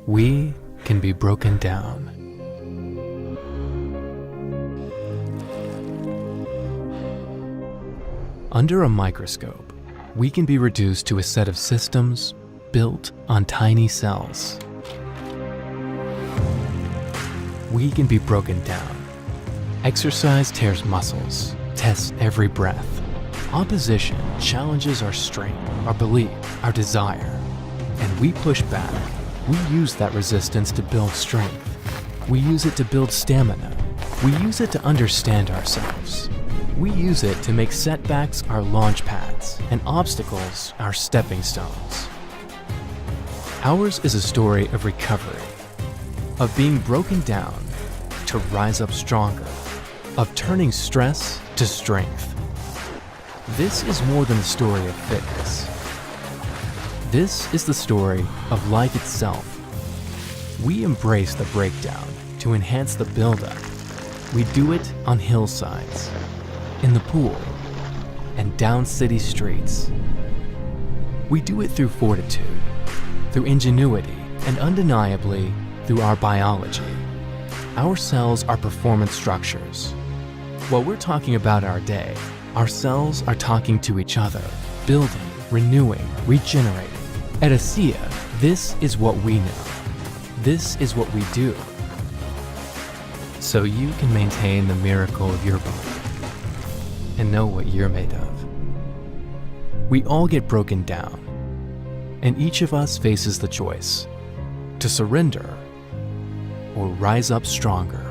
we can be broken down. Under a microscope, we can be reduced to a set of systems built on tiny cells. We can be broken down. Exercise tears muscles, tests every breath. Opposition challenges our strength, our belief, our desire. And we push back. We use that resistance to build strength. We use it to build stamina. We use it to understand ourselves. We use it to make setbacks our launch pads and obstacles our stepping stones. Ours is a story of recovery, of being broken down to rise up stronger, of turning stress to strength. This is more than a story of fitness. This is the story of life itself. We embrace the breakdown to enhance the buildup. We do it on hillsides, in the pool, and down city streets. We do it through fortitude, through ingenuity, and undeniably through our biology. Our cells are performance structures. While we're talking about our day, our cells are talking to each other, building, renewing, regenerating. At ASEA, this is what we know. This is what we do. So you can maintain the miracle of your body and know what you're made of. We all get broken down, and each of us faces the choice to surrender or rise up stronger.